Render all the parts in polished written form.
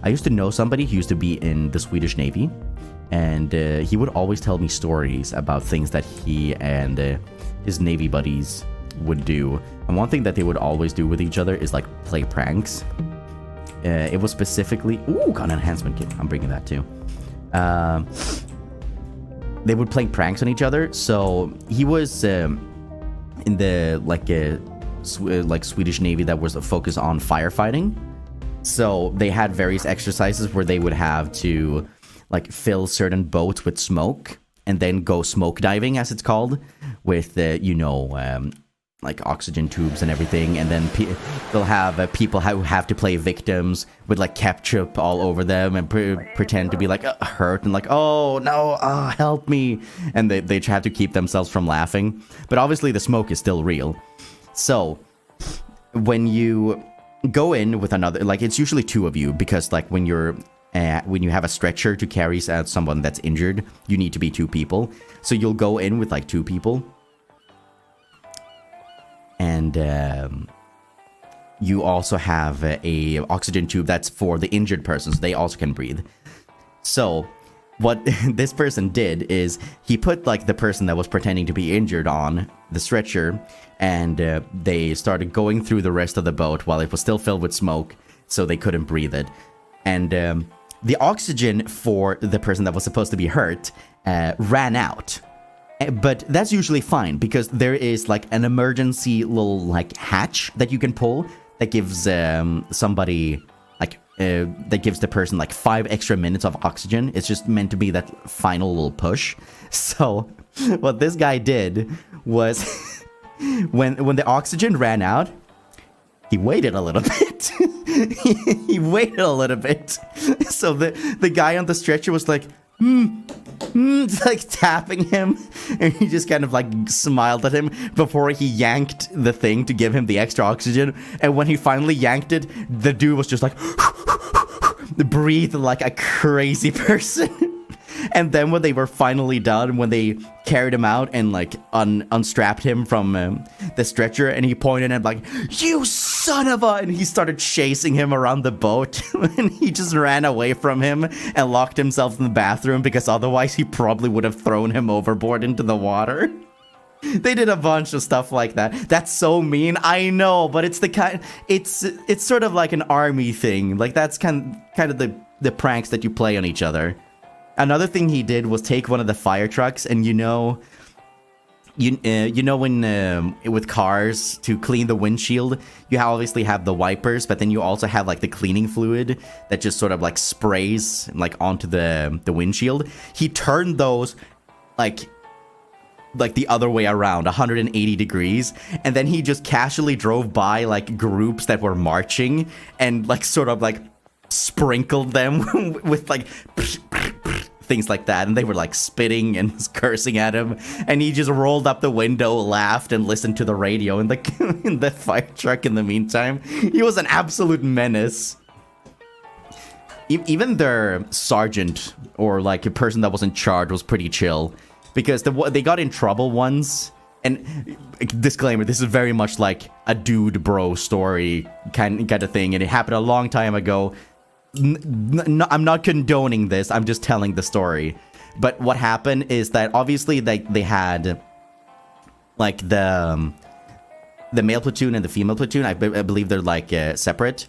I used to know somebody who used to be in the Swedish Navy, and he would always tell me stories about things that he and his Navy buddies would do. And one thing that they would always do with each other is like play pranks. It was specifically... Ooh, got an enhancement kit. I'm bringing that too. They would play pranks on each other. So he was in the like Swedish Navy that was focused on firefighting. So they had various exercises where they would have to like fill certain boats with smoke and then go smoke diving, as it's called, with like oxygen tubes and everything. And then they'll have people who have to play victims with like ketchup all over them and pretend to be like hurt and like, oh no, help me. And they have to keep themselves from laughing. But obviously the smoke is still real. So when you go in with another, like it's usually two of you, because like when you have a stretcher to carry out someone that's injured, you need to be two people. So you'll go in with like two people. And you also have a oxygen tube that's for the injured persons. They also can breathe. So what this person did is he put like the person that was pretending to be injured on the stretcher, and they started going through the rest of the boat while it was still filled with smoke, so they couldn't breathe it. And the oxygen for the person that was supposed to be hurt ran out. But that's usually fine, because there is like an emergency little like hatch that you can pull that gives somebody like that gives the person like 5 extra minutes of oxygen. It's just meant to be that final little push. So what this guy did was when the oxygen ran out, he waited a little bit. he waited a little bit. So the guy on the stretcher was like, like tapping him, and he just kind of like smiled at him before he yanked the thing to give him the extra oxygen. And when he finally yanked it, the dude was just like breathed like a crazy person. And then when they were finally done, when they carried him out and like unstrapped him from the stretcher, and he pointed at him like, "You son of a," and he started chasing him around the boat. And he just ran away from him and locked himself in the bathroom, because otherwise he probably would have thrown him overboard into the water. They did a bunch of stuff like that. That's so mean, I know, but it's the kind. It's sort of like an army thing. Like that's kind of the pranks that you play on each other. Another thing he did was take one of the fire trucks, and you know when with cars, to clean the windshield, you obviously have the wipers, but then you also have like the cleaning fluid that just sort of like sprays like onto the windshield. He turned those like the other way around, 180 degrees, and then he just casually drove by like groups that were marching and like sort of like sprinkled them with like things like that, and they were like spitting and cursing at him, and he just rolled up the window, laughed, and listened to the radio in the fire truck in the meantime. He was an absolute menace. Even their sergeant, or like a person that was in charge, was pretty chill, because they got in trouble once. And disclaimer, this is very much like a dude bro story kind of thing, and it happened a long time ago. I'm not condoning this, I'm just telling the story. But what happened is that obviously they had like the male platoon and the female platoon. I believe they're like separate.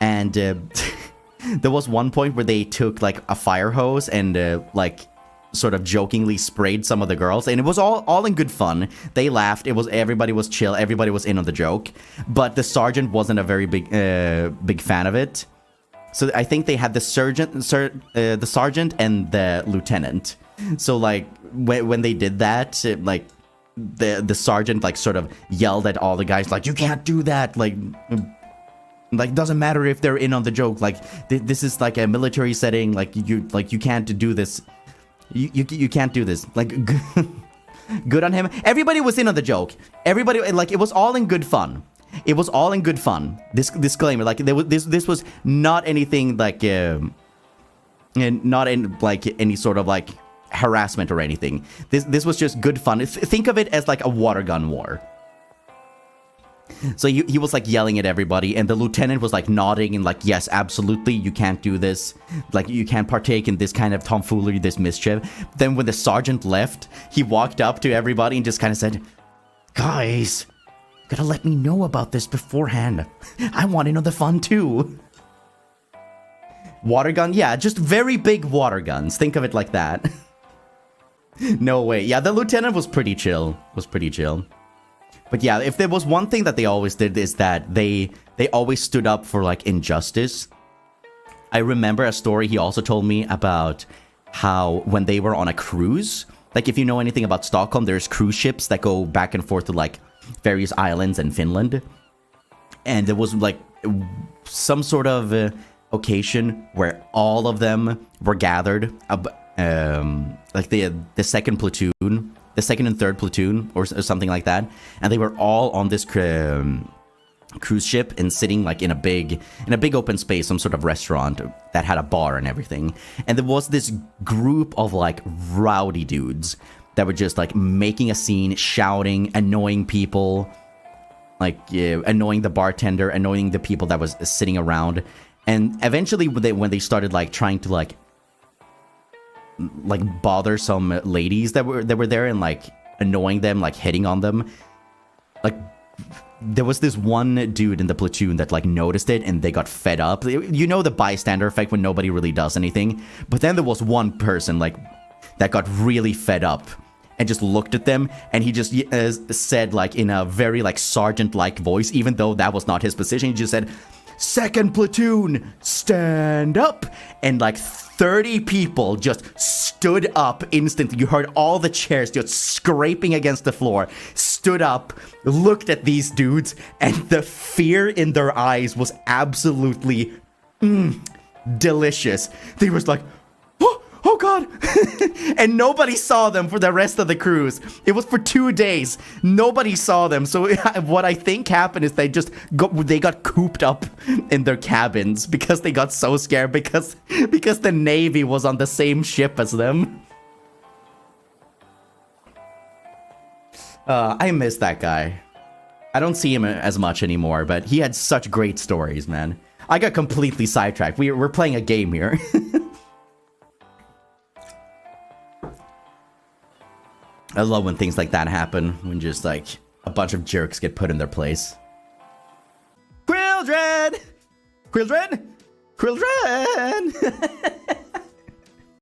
And there was one point where they took like a fire hose and like sort of jokingly sprayed some of the girls, and it was all in good fun. They laughed. Everybody was chill. Everybody was in on the joke. But the sergeant wasn't a very big fan of it. So I think they had the sergeant and the lieutenant. So like when they did that, like the sergeant like sort of yelled at all the guys like, "You can't do that! Like doesn't matter if they're in on the joke. Like this is like a military setting. Like you can't do this. You can't do this." Like good on him. Everybody was in on the joke. Everybody, like, it was all in good fun. It was all in good fun. This disclaimer, like this was not anything like not in like any sort of like harassment or anything. This was just good fun. Think of it as like a water gun war. So he was like yelling at everybody, and the lieutenant was like nodding and like, yes, absolutely, you can't do this. Like, you can't partake in this kind of tomfoolery, this mischief. Then when the sergeant left, he walked up to everybody and just kind of said, guys, gotta let me know about this beforehand. I want to know the fun too. Water gun? Yeah, just very big water guns. Think of it like that. No way. Yeah, the lieutenant was pretty chill. But yeah, if there was one thing that they always did is that they always stood up for like injustice. I remember a story he also told me about how when they were on a cruise, like if you know anything about Stockholm, there's cruise ships that go back and forth to like various islands in Finland. And there was like some sort of occasion where all of them were gathered, like the second platoon, the second and third platoon or something like that, and they were all on this cruise ship and sitting like in a big open space, some sort of restaurant that had a bar and everything. And there was this group of like rowdy dudes that were just like making a scene, shouting, annoying people, like annoying the bartender, annoying the people that was sitting around. And eventually when they started like trying to like bother some ladies that were there and like annoying them, like hitting on them, like there was this one dude in the platoon that like noticed it and they got fed up. You know, the bystander effect when nobody really does anything. But then there was one person like that got really fed up and just looked at them, and he just said like in a very like sergeant-like voice, even though that was not his position, he just said, "Second platoon, stand up!" And like 30 people just stood up instantly. You heard all the chairs just scraping against the floor, stood up, looked at these dudes, and the fear in their eyes was absolutely delicious. They was like, oh God. And nobody saw them for the rest of the cruise. It was for 2 days. Nobody saw them. So what I think happened is they got cooped up in their cabins because they got so scared because the Navy was on the same ship as them. I miss that guy. I don't see him as much anymore, but he had such great stories, man. I got completely sidetracked. We're playing a game here. I love when things like that happen, when just like a bunch of jerks get put in their place. Children!